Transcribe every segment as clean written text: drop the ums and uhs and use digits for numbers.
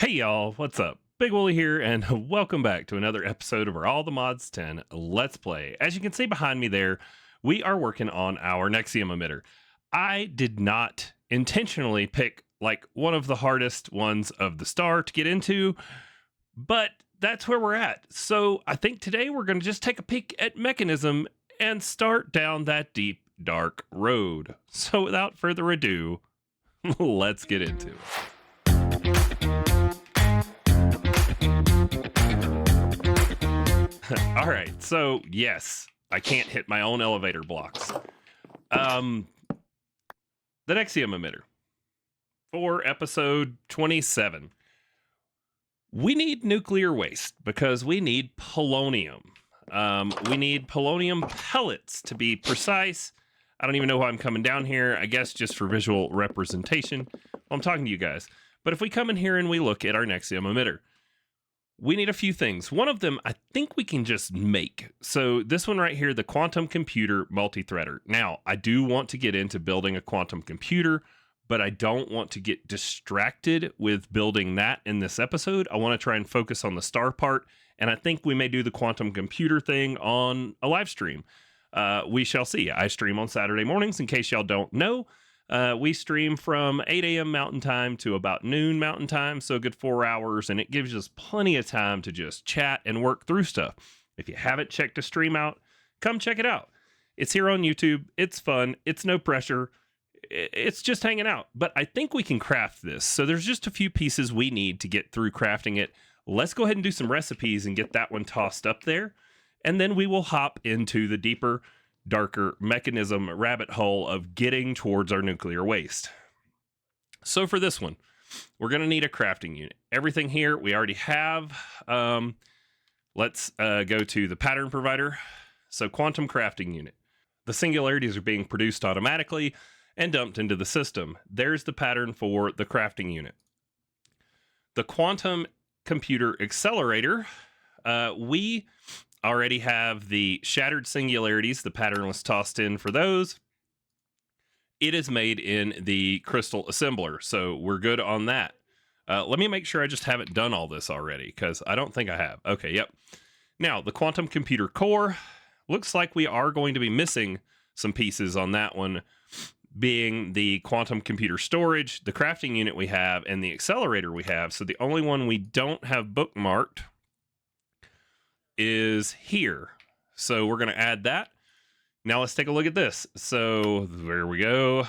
Hey y'all, what's up? Big Wooly here, and welcome back to another episode of our All the Mods 10 Let's Play. As you can see behind me there, we are working on our Nexium Emitter. I did not intentionally pick like one of the hardest ones of the start to get into, but that's where we're at. So I think today we're going to just take a peek at Mekanism and start down that deep, dark road. So without further ado, let's get into it. All right, so yes, I can't hit my own elevator blocks. The Nexium Emitter for episode 27. We need nuclear waste because we need polonium. We need polonium pellets to be precise. I don't even know why I'm coming down here. I guess just for visual representation. Well, I'm talking to you guys. But if we come in here and we look at our Nexium Emitter, we need a few things. One of them, I think we can just make. So this one right here, the quantum computer multi-threader. Now, I do want to get into building a quantum computer, but I don't want to get distracted with building that in this episode. I want to try and focus on the star part, and I think we may do the quantum computer thing on a live stream. We shall see. I stream on Saturday mornings, in case y'all don't know. We stream from 8 a.m. Mountain Time to about noon Mountain Time, so a good 4 hours, and it gives us plenty of time to just chat and work through stuff. If you haven't checked the stream out, come check it out. It's here on YouTube. It's fun. It's no pressure. It's just hanging out. But I think we can craft this. So there's just a few pieces we need to get through crafting it. Let's go ahead and do some recipes and get that one tossed up there. And then we will hop into the deeper, darker Mekanism rabbit hole of getting towards our nuclear waste. So for this one, we're going to need a crafting unit. Everything here we already have. Let's go to the pattern provider. So quantum crafting unit. The singularities are being produced automatically and dumped into the system. There's the pattern for the crafting unit. The quantum computer accelerator, we already have the shattered singularities. The pattern was tossed in for those. It is made in the crystal assembler, so we're good on that. Let me make sure I just haven't done all this already, because I don't think I have. Okay, yep. Now, the quantum computer core, looks like we are going to be missing some pieces on that one, being the quantum computer storage, the crafting unit we have, and the accelerator we have. So the only one we don't have bookmarked is here. So we're going to add that. Now let's take a look at this. So there we go.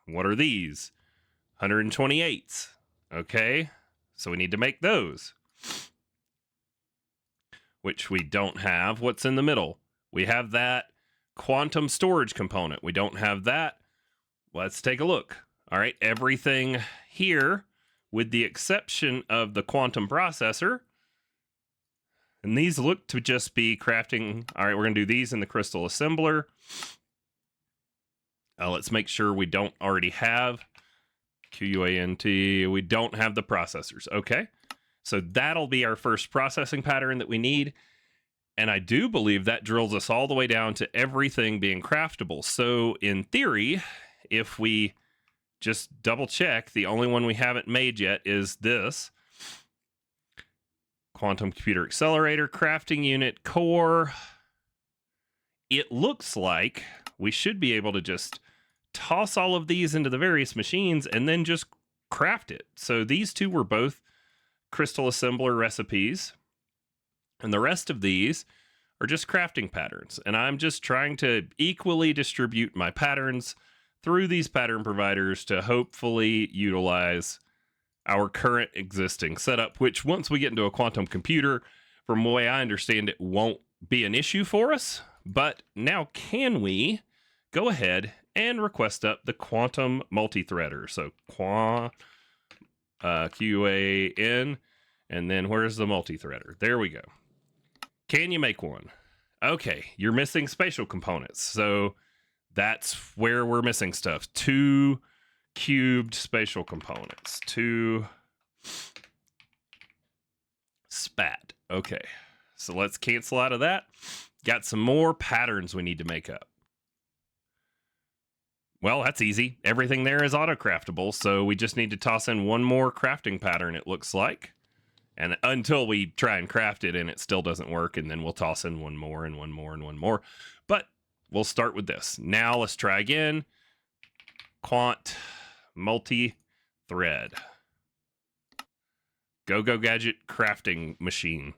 What are these? 128s. Okay. So we need to make those, which we don't have. What's in the middle? We have that quantum storage component. We don't have that. Let's take a look. All right. Everything here, with the exception of the quantum processor, and these look to just be crafting. All right, we're going to do these in the crystal assembler. Let's make sure we don't already have QUANT. We don't have the processors. Okay, so that'll be our first processing pattern that we need. And I do believe that drills us all the way down to everything being craftable. So in theory, if we just double check, the only one we haven't made yet is this. Quantum computer accelerator, crafting unit, core. It looks like we should be able to just toss all of these into the various machines and then just craft it. So these two were both crystal assembler recipes, and the rest of these are just crafting patterns. And I'm just trying to equally distribute my patterns through these pattern providers to hopefully utilize our current existing setup, which once we get into a quantum computer, from the way I understand it, won't be an issue for us. But now can we go ahead and request up the quantum multi-threader? So QAN, and then where's the multi-threader? There we go. Can you make one? Okay, you're missing spatial components. So that's where we're missing stuff. 2 cubed spatial components. 2 spat. Okay, so let's cancel out of that. Got some more patterns we need to make up. Well, that's easy. Everything there is auto-craftable, so we just need to toss in one more crafting pattern, it looks like. And until we try and craft it and it still doesn't work, and then we'll toss in one more and one more and one more. But we'll start with this. Now let's try again. Quant multi-thread. Go Gadget crafting machine.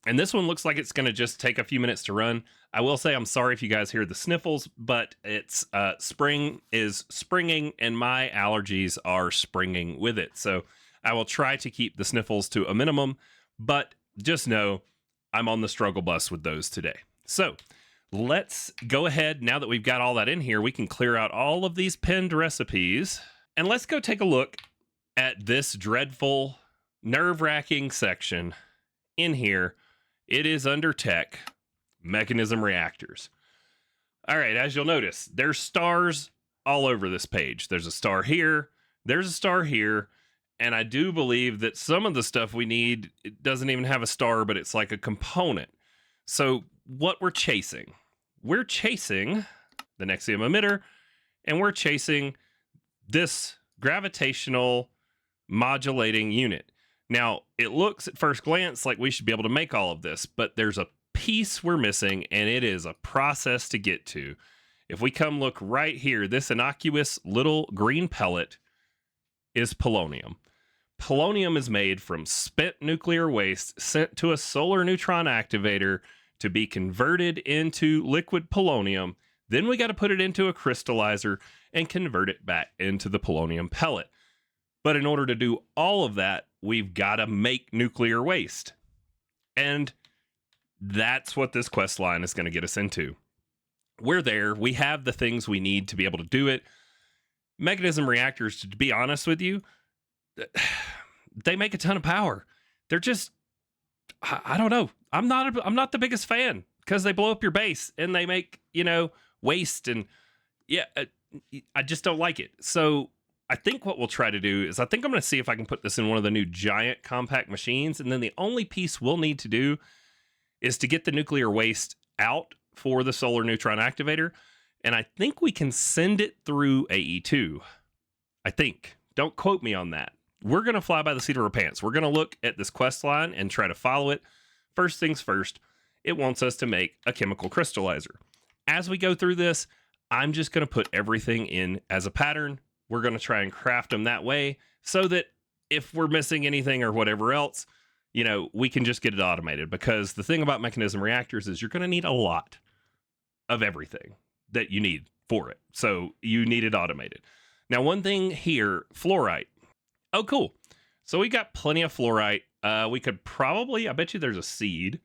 And this one looks like it's going to just take a few minutes to run. I will say I'm sorry if you guys hear the sniffles, but it's spring is springing and my allergies are springing with it. So I will try to keep the sniffles to a minimum, but just know I'm on the struggle bus with those today. So let's go ahead. Now that we've got all that in here, we can clear out all of these pinned recipes and let's go take a look at this dreadful, nerve-wracking section in here. It is under tech, mechanism reactors. All right, as you'll notice, there's stars all over this page. There's a star here, there's a star here, and I do believe that some of the stuff we need, it doesn't even have a star, but it's like a component. So what we're chasing the Nexium Emitter, and we're chasing this gravitational modulating unit. Now, it looks at first glance like we should be able to make all of this, but there's a piece we're missing, and it is a process to get to. If we come look right here, this innocuous little green pellet is polonium. Polonium is made from spent nuclear waste sent to a solar neutron activator to be converted into liquid polonium. Then we got to put it into a crystallizer and convert it back into the polonium pellet. But in order to do all of that, we've got to make nuclear waste. And that's what this quest line is going to get us into. We're there. We have the things we need to be able to do it. Mechanism reactors, to be honest with you, they make a ton of power. They're just, I don't know. I'm not the biggest fan because they blow up your base and they make, waste. And yeah, I just don't like it. So I think what we'll try to do is I'm going to see if I can put this in one of the new giant compact machines. And then the only piece we'll need to do is to get the nuclear waste out for the solar neutron activator. And I think we can send it through AE2. I think. Don't quote me on that. We're going to fly by the seat of our pants. We're going to look at this quest line and try to follow it. First things first, it wants us to make a chemical crystallizer. As we go through this, I'm just going to put everything in as a pattern. We're going to try and craft them that way so that if we're missing anything or whatever else, we can just get it automated. Because the thing about mechanism reactors is you're going to need a lot of everything that you need for it. So you need it automated. Now, one thing here, fluorite. Oh, cool. So we got plenty of fluorite. We could probably, I bet you there's a seed.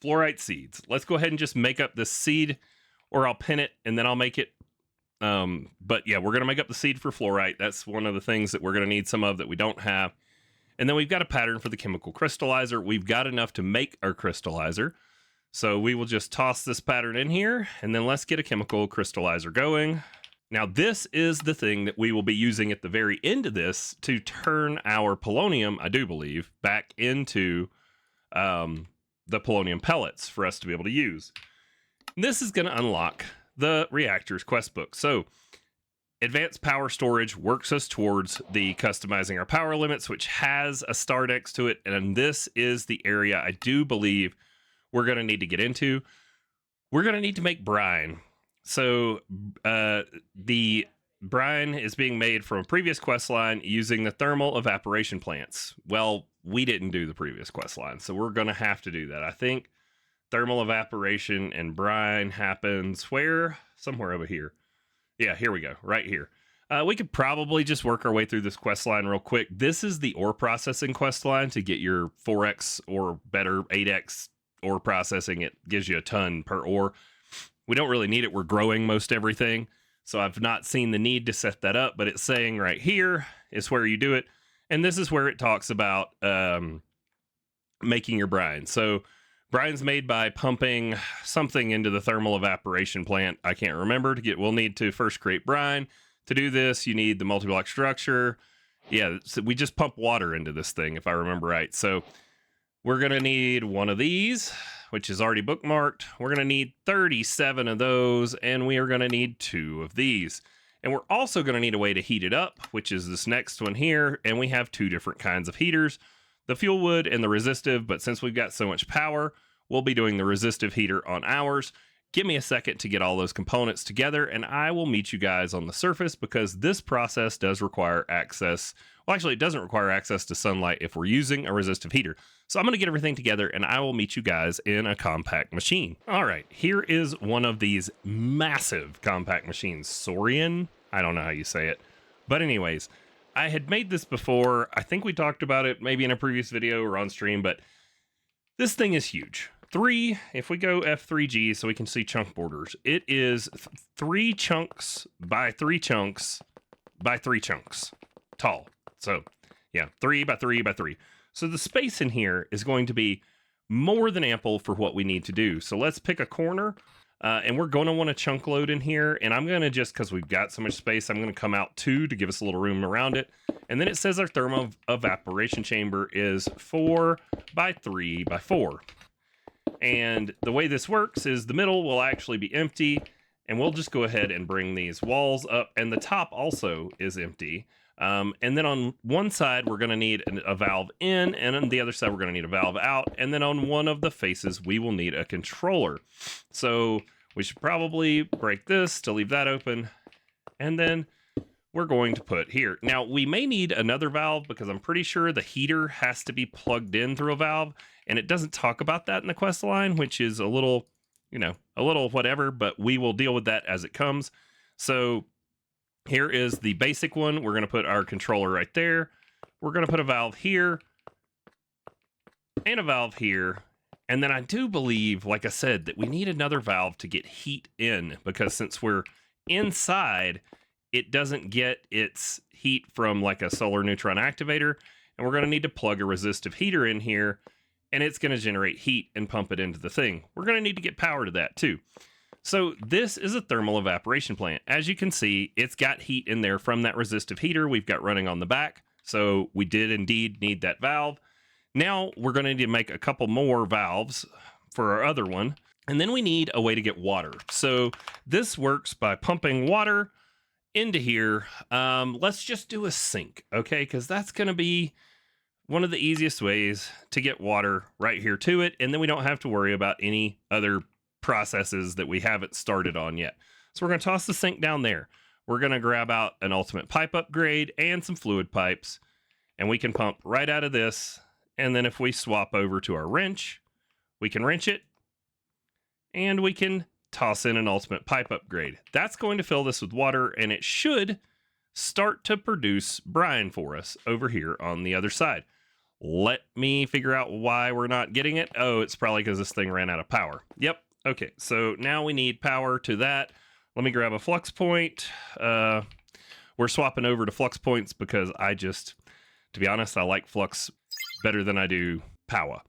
Fluorite seeds. Let's go ahead and just make up the seed, or I'll pin it and then I'll make it. But yeah, we're going to make up the seed for fluorite. That's one of the things that we're going to need some of that we don't have. And then we've got a pattern for the chemical crystallizer. We've got enough to make our crystallizer. So we will just toss this pattern in here and then let's get a chemical crystallizer going. Now this is the thing that we will be using at the very end of this to turn our polonium, I do believe, back into the polonium pellets for us to be able to use. This is going to unlock the reactor's quest book. So advanced power storage works us towards the customizing our power limits, which has a star next to it. And this is the area I do believe we're going to need to get into. We're going to need to make brine. So the brine is being made from a previous quest line using the thermal evaporation plants. Well, we didn't do the previous quest line, so we're going to have to do that. I think thermal evaporation and brine happens where? Somewhere over here. Yeah, here we go, right here. We could probably just work our way through this quest line real quick. This is the ore processing quest line to get your 4x or better 8x ore processing. It gives you a ton per ore. We don't really need it. We're growing most everything. So I've not seen the need to set that up, but it's saying right here is where you do it. And this is where it talks about making your brine. So brine's made by pumping something into the thermal evaporation plant. I can't remember. We'll need to first create brine. To do this, you need the multi-block structure. Yeah, so we just pump water into this thing, if I remember right. So we're going to need one of these. which is already bookmarked. We're going to need 37 of those, and we are going to need 2 of these. And we're also going to need a way to heat it up, which is this next one here, and we have 2 different kinds of heaters, the fuel wood and the resistive, but since we've got so much power, we'll be doing the resistive heater on ours. Give me a second to get all those components together, and I will meet you guys on the surface because this process does require access. Well, actually, it doesn't require access to sunlight if we're using a resistive heater. So I'm going to get everything together, and I will meet you guys in a compact machine. All right, here is one of these massive compact machines. Saurian? I don't know how you say it. But anyways, I had made this before. I think we talked about it maybe in a previous video or on stream, but this thing is huge. If we go F3G so we can see chunk borders, it is 3 chunks by 3 chunks by 3 chunks tall. So yeah, 3 by 3 by 3. So the space in here is going to be more than ample for what we need to do. So let's pick a corner and we're going to want a chunk load in here. And I'm going to just, because we've got so much space, I'm going to come out 2 to give us a little room around it. And then it says our thermal evaporation chamber is 4 by 3 by 4. And the way this works is the middle will actually be empty, and we'll just go ahead and bring these walls up, and the top also is empty. And then on one side, we're going to need a valve in, and on the other side, we're going to need a valve out. And then on one of the faces, we will need a controller. So we should probably break this to leave that open. And then we're going to put here. Now, we may need another valve because I'm pretty sure the heater has to be plugged in through a valve. And it doesn't talk about that in the quest line, which is a little, a little whatever, but we will deal with that as it comes. So here is the basic one. We're going to put our controller right there. We're going to put a valve here and a valve here. And then I do believe, like I said, that we need another valve to get heat in, because since we're inside, it doesn't get its heat from like a solar neutron activator. And we're going to need to plug a resistive heater in here, and it's going to generate heat and pump it into the thing. We're going to need to get power to that too. So this is a thermal evaporation plant. As you can see, it's got heat in there from that resistive heater we've got running on the back. So we did indeed need that valve. Now we're going to need to make a couple more valves for our other one. And then we need a way to get water. So this works by pumping water into here. Let's just do a sink, okay? Because that's going to be one of the easiest ways to get water right here to it, and then we don't have to worry about any other processes that we haven't started on yet. So we're going to toss the sink down there. We're going to grab out an ultimate pipe upgrade and some fluid pipes, and we can pump right out of this. And then if we swap over to our wrench, we can wrench it, and we can toss in an ultimate pipe upgrade. That's going to fill this with water, and it should start to produce brine for us over here on the other side. Let me figure out why we're not getting it. Oh, it's probably because this thing ran out of power. Yep. Okay, so now we need power to that. Let me grab a flux point. We're swapping over to flux points because to be honest, I like flux better than I do power.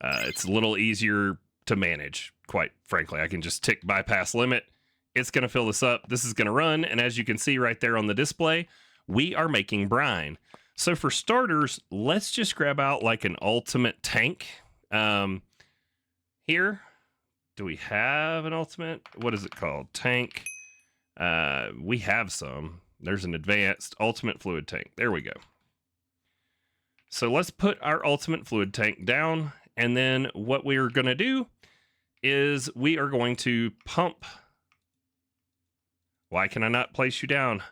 It's a little easier to manage, quite frankly. I can just tick bypass limit. It's going to fill this up. This is going to run. And as you can see right there on the display, we are making brine. So for starters, let's just grab out like an ultimate tank. Here, do we have an ultimate? What is it called? Tank. We have some. There's an advanced ultimate fluid tank. There we go. So let's put our ultimate fluid tank down. And then what we're going to do is we are going to pump. Why can I not place you down?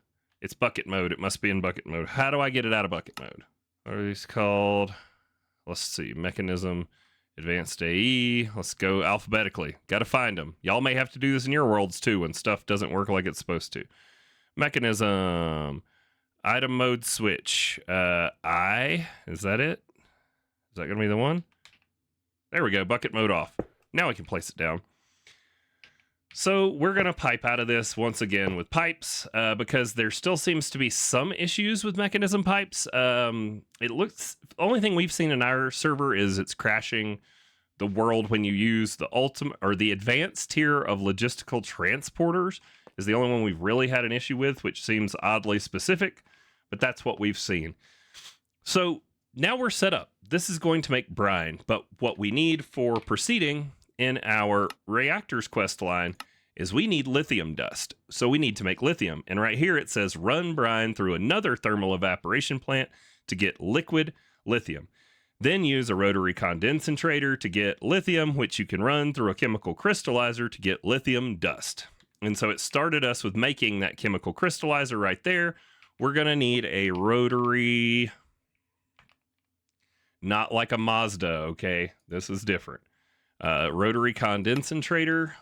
It's bucket mode. It must be in bucket mode. How do I get it out of bucket mode? What are these called? Let's see. Mechanism, advanced AE. Let's go alphabetically. Got to find them. Y'all may have to do this in your worlds too when stuff doesn't work like it's supposed to. Mechanism, item mode switch. Is that it? Is that going to be the one? There we go. Bucket mode off. Now we can place it down. So we're going to pipe out of this once again with pipes because there still seems to be some issues with mechanism pipes. It looks, the only thing we've seen in our server is it's crashing the world when you use the ultimate or the advanced tier of logistical transporters is the only one we've really had an issue with, which seems oddly specific, but that's what we've seen. So now we're set up. This is going to make brine, but what we need for proceeding in our reactors quest line is we need lithium dust. So we need to make lithium. And right here it says run brine through another thermal evaporation plant to get liquid lithium. Then use a rotary condensator to get lithium, which you can run through a chemical crystallizer to get lithium dust. And so it started us with making that chemical crystallizer right there. We're going to need a rotary, not like a Mazda, okay? This is different. Rotary condensator.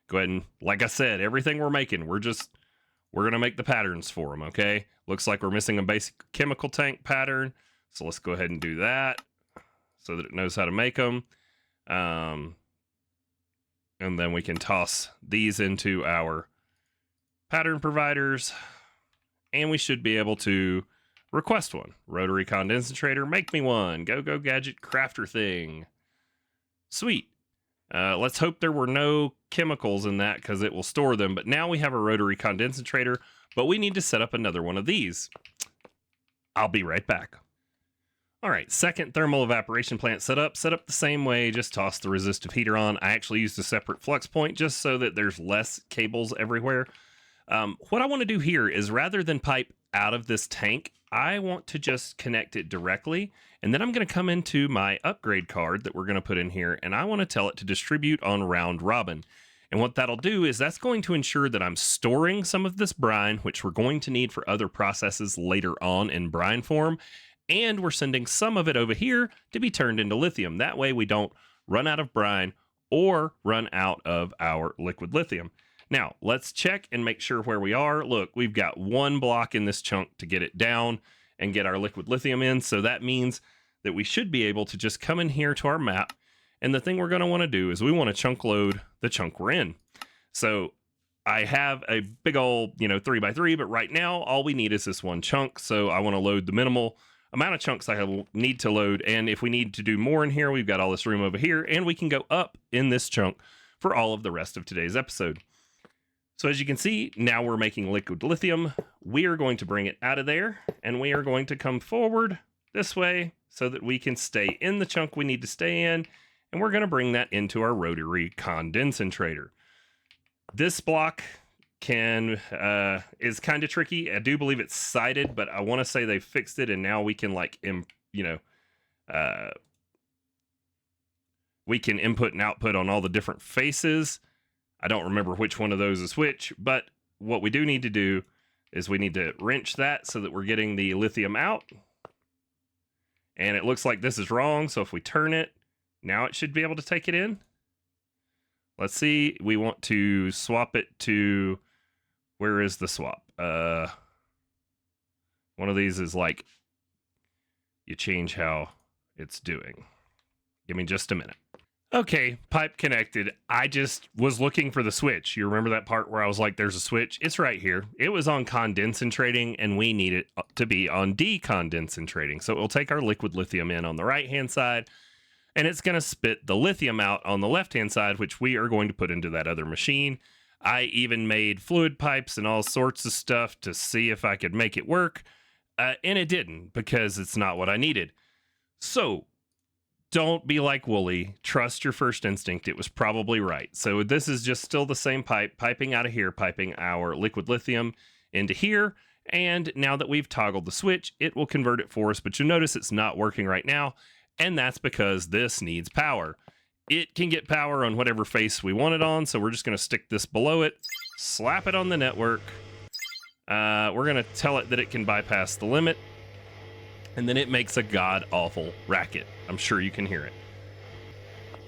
Go ahead and, like I said, everything we're making, we're going to make the patterns for them, okay? Looks like we're missing a basic chemical tank pattern. So let's go ahead and do that so that it knows how to make them. And then we can toss these into our pattern providers. And we should be able to request one. Rotary condensator, make me one. Go gadget crafter thing. Sweet. Let's hope there were no chemicals in that because it will store them. But now we have a rotary condensator, but we need to set up another one of these. I'll be right back. All right, second thermal evaporation plant set up the same way, just toss the resistive heater on. I actually used a separate flux point just so that there's less cables everywhere. What I want to do here is rather than pipe out of this tank, I want to just connect it directly. And then I'm going to come into my upgrade card that we're going to put in here, and I want to tell it to distribute on round robin. And what that'll do is that's going to ensure that I'm storing some of this brine, which we're going to need for other processes later on in brine form. And we're sending some of it over here to be turned into lithium. That way we don't run out of brine or run out of our liquid lithium. Now, let's check and make sure where we are. Look, we've got one block in this chunk to get it down and get our liquid lithium in. So that means that we should be able to just come in here to our map. And the thing we're going to want to do is we want to chunk load the chunk we're in. So I have a big old, 3x3, but right now all we need is this one chunk. So I want to load the minimal amount of chunks I need to load. And if we need to do more in here, we've got all this room over here, and we can go up in this chunk for all of the rest of today's episode. So as you can see, now we're making liquid lithium. We are going to bring it out of there, and we are going to come forward this way so that we can stay in the chunk we need to stay in, and we're going to bring that into our rotary condensator. This block is kind of tricky. I do believe it's sided, but I want to say they fixed it, and now we can we can input and output on all the different faces. I don't remember which one of those is which, but what we do need to do is we need to wrench that so that we're getting the lithium out. And it looks like this is wrong, so if we turn it, now it should be able to take it in. Let's see, we want to swap it to, where is the swap? One of these is like, you change how it's doing. Give me just a minute. Okay, pipe connected. I just was looking for the switch. You remember that part where I was like, there's a switch? It's right here. It was on condensating, and we need it to be on decondensating. So it will take our liquid lithium in on the right-hand side, and it's going to spit the lithium out on the left-hand side, which we are going to put into that other machine. I even made fluid pipes and all sorts of stuff to see if I could make it work, and it didn't because it's not what I needed. So don't be like Wooly. Trust your first instinct. It was probably right. So this is just still the same pipe, piping out of here, piping our liquid lithium into here. And now that we've toggled the switch, it will convert it for us. But you'll notice it's not working right now. And that's because this needs power. It can get power on whatever face we want it on. So we're just going to stick this below it, slap it on the network. We're going to tell it that it can bypass the limit. And then it makes a god-awful racket. I'm sure you can hear it.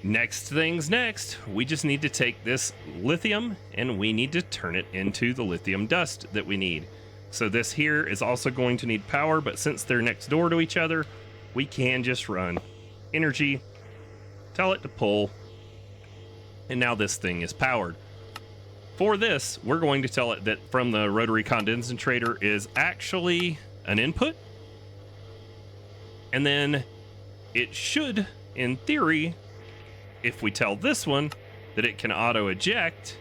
Next things next, we just need to take this lithium and we need to turn it into the lithium dust that we need. So this here is also going to need power, but since they're next door to each other, we can just run energy, tell it to pull, and now this thing is powered. For this, we're going to tell it that from the rotary condensator is actually an input. And then it should, in theory, if we tell this one that it can auto-eject.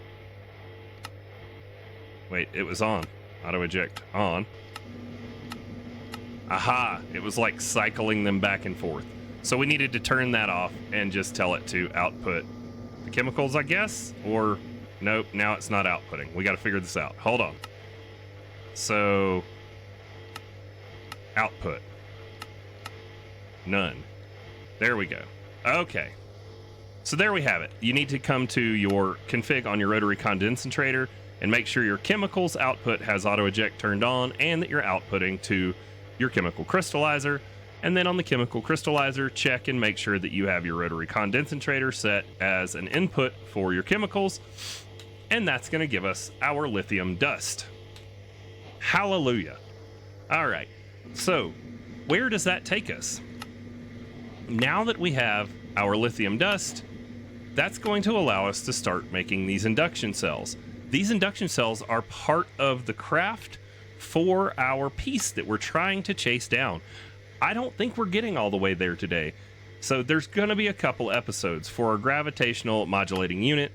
Wait, it was on. Auto-eject on. Aha! It was like cycling them back and forth. So we needed to turn that off and just tell it to output the chemicals, I guess, or nope, now it's not outputting. We got to figure this out. Hold on. So output, none. There we go. Okay. So there we have it. You need to come to your config on your rotary condensator and make sure your chemicals output has auto eject turned on and that you're outputting to your chemical crystallizer. And then on the chemical crystallizer, check and make sure that you have your rotary condensator set as an input for your chemicals. And that's going to give us our lithium dust. Hallelujah. All right. So where does that take us? Now that we have our lithium dust, that's going to allow us to start making these induction cells. These induction cells are part of the craft for our piece that we're trying to chase down. I don't think we're getting all the way there today. So there's going to be a couple episodes for our gravitational modulating unit.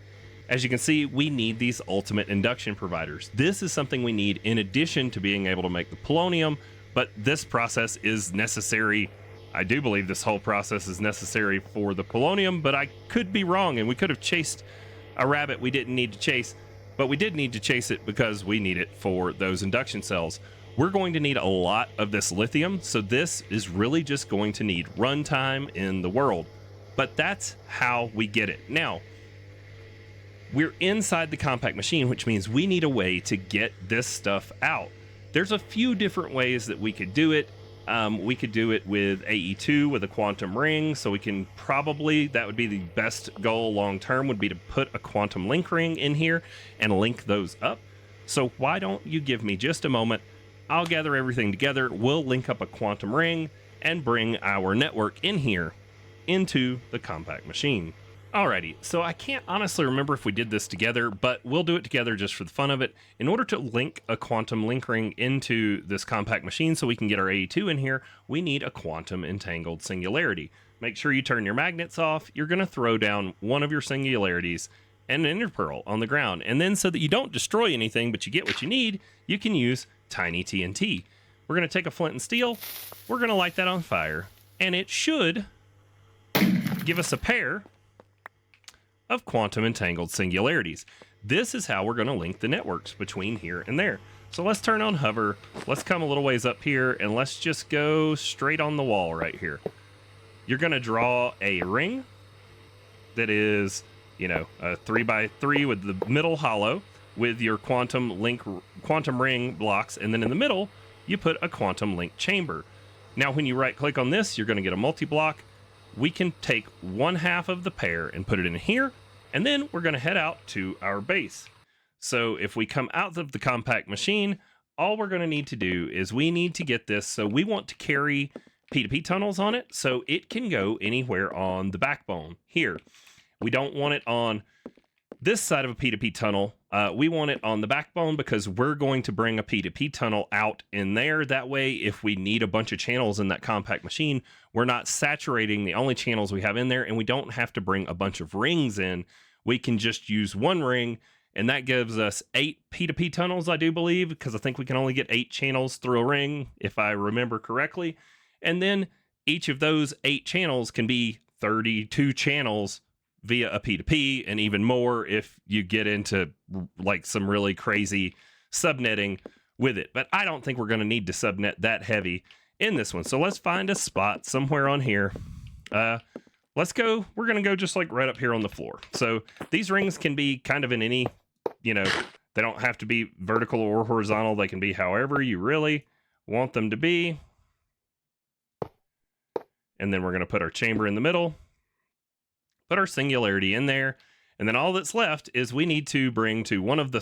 As you can see, we need these ultimate induction providers. This is something we need in addition to being able to make the polonium, but this process is necessary. I do believe this whole process is necessary for the polonium, but I could be wrong, and we could have chased a rabbit we didn't need to chase, but we did need to chase it because we need it for those induction cells. We're going to need a lot of this lithium, so this is really just going to need runtime in the world. But that's how we get it. Now, we're inside the compact machine, which means we need a way to get this stuff out. There's a few different ways that we could do it. We could do it with AE2 with a quantum ring, so we can probably, that would be the best goal long term, would be to put a quantum link ring in here and link those up. So why don't you give me just a moment? I'll gather everything together, we'll link up a quantum ring and bring our network in here into the compact machine. Alrighty, so I can't honestly remember if we did this together, but we'll do it together just for the fun of it. In order to link a quantum link ring into this compact machine so we can get our AE2 in here, we need a quantum entangled singularity. Make sure you turn your magnets off. You're going to throw down one of your singularities and an interpearl on the ground. And then so that you don't destroy anything, but you get what you need, you can use tiny TNT. We're going to take a flint and steel. We're going to light that on fire. And it should give us a pair of quantum entangled singularities. This is how we're going to link the networks between here and there. So let's turn on hover. Let's come a little ways up here and let's just go straight on the wall right here. You're going to draw a ring that is, you know, a 3x3 with the middle hollow with your quantum ring blocks, and then in the middle you put a quantum link chamber. Now when you right click on this, you're going to get a multi-block. We can take one half of the pair and put it in here, and then we're going to head out to our base. So if we come out of the compact machine, all we're going to need to do is we need to get this. So we want to carry P2P tunnels on it so it can go anywhere on the backbone here. We don't want it on this side of a P2P tunnel. We want it on the backbone because we're going to bring a P2P tunnel out in there. That way, if we need a bunch of channels in that compact machine, we're not saturating the only channels we have in there, and we don't have to bring a bunch of rings in. We can just use one ring, and that gives us 8 P2P tunnels, I do believe, because I think we can only get 8 channels through a ring, if I remember correctly. And then each of those 8 channels can be 32 channels via a P2P, and even more if you get into like some really crazy subnetting with it. But I don't think we're going to need to subnet that heavy in this one. So let's find a spot somewhere on here. Let's go. We're going to go just like right up here on the floor. So these rings can be kind of in any, you know, they don't have to be vertical or horizontal. They can be however you really want them to be. And then we're going to put our chamber in the middle. Put our singularity in there, and then all that's left is we need to bring to one of the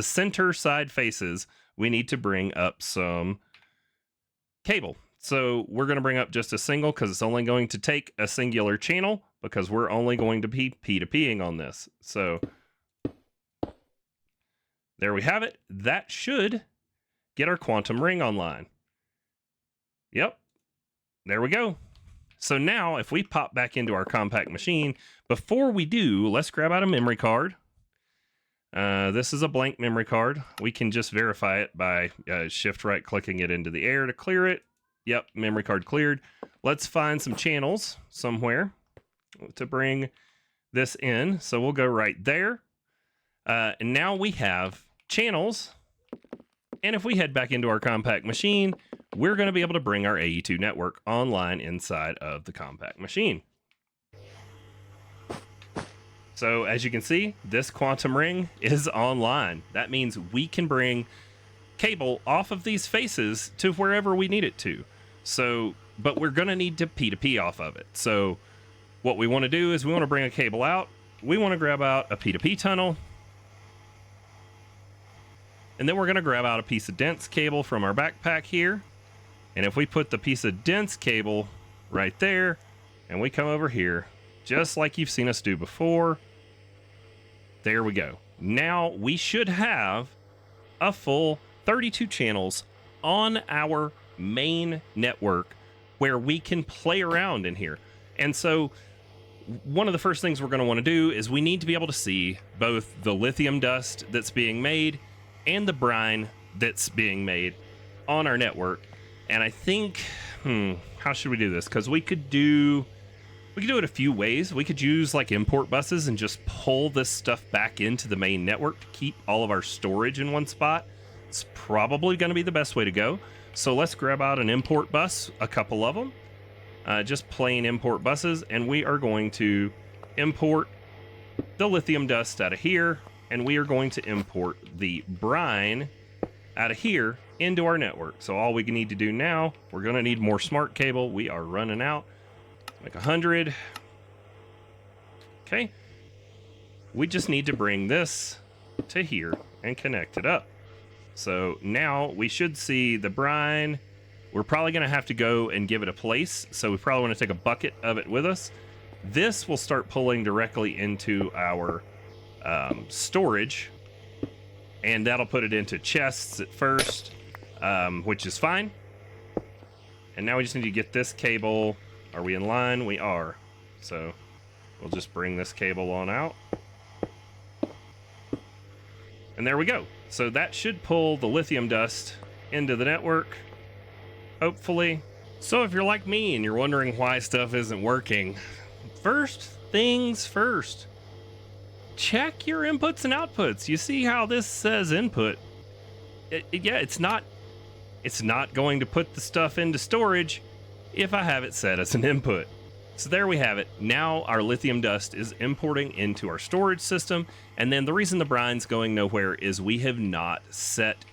center side faces, we need to bring up some cable. So we're going to bring up just a single because it's only going to take a singular channel because we're only going to be P2Ping on this. So there we have it. That should get our quantum ring online. Yep, there we go. So now if we pop back into our compact machine, before we do, let's grab out a memory card. This is a blank memory card. We can just verify it by shift right clicking it into the air to clear it. Yep, memory card cleared. Let's find some channels somewhere to bring this in. So we'll go right there. And now we have channels. And if we head back into our compact machine, we're going to be able to bring our AE2 network online inside of the compact machine. So as you can see, this quantum ring is online. That means we can bring cable off of these faces to wherever we need it to. So, but we're going to need to P2P off of it. So what we want to do is we want to bring a cable out. We want to grab out a P2P tunnel. And then we're going to grab out a piece of dense cable from our backpack here. And if we put the piece of dense cable right there, and we come over here, just like you've seen us do before, there we go. Now we should have a full 32 channels on our main network where we can play around in here. And so one of the first things we're going to want to do is we need to be able to see both the lithium dust that's being made and the brine that's being made on our network. And I think, how should we do this? Because we could do it a few ways. We could use like import buses and just pull this stuff back into the main network to keep all of our storage in one spot. It's probably going to be the best way to go. So let's grab out an import bus, a couple of them, just plain import buses, and we are going to import the lithium dust out of here, and we are going to import the brine out of here into our network. So all we need to do now, we're going to need more smart cable. We are running out. Like 100. Okay. We just need to bring this to here and connect it up. So now we should see the brine. We're probably going to have to go and give it a place. So we probably want to take a bucket of it with us. This will start pulling directly into our storage. And that'll put it into chests at first, which is fine. And now we just need to get this cable. Are we in line? We are. So we'll just bring this cable on out. And there we go. So that should pull the lithium dust into the network, hopefully. So if you're like me and you're wondering why stuff isn't working, first things first. Check your inputs and outputs. You see how this says input? Yeah, it's not going to put the stuff into storage if I have it set as an input. So there we have it. Now our lithium dust is importing into our storage system. And then the reason the brine's going nowhere is we have not set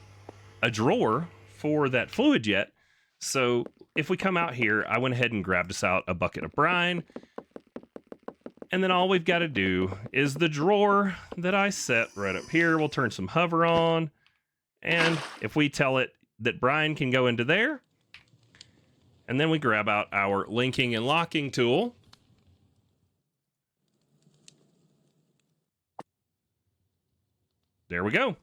a drawer for that fluid yet. So if we come out here, I went ahead and grabbed us out a bucket of brine. And then all we've got to do is the drawer that I set right up here. We'll turn some hover on. And if we tell it that brine can go into there, and then we grab out our linking and locking tool. There we go.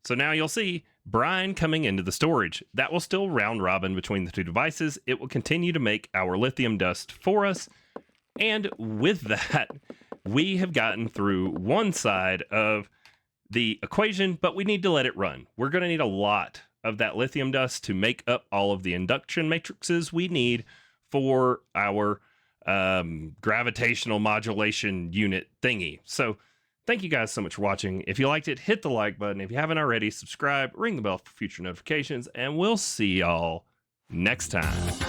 So now you'll see brine coming into the storage. That will still round robin between the two devices. It will continue to make our lithium dust for us. And with that, we have gotten through one side of the equation, but we need to let it run. We're going to need a lot of that lithium dust to make up all of the induction matrices we need for our gravitational modulation unit thingy. So thank you guys so much for watching. If you liked it, hit the like button. If you haven't already, subscribe, ring the bell for future notifications, and we'll see y'all next time.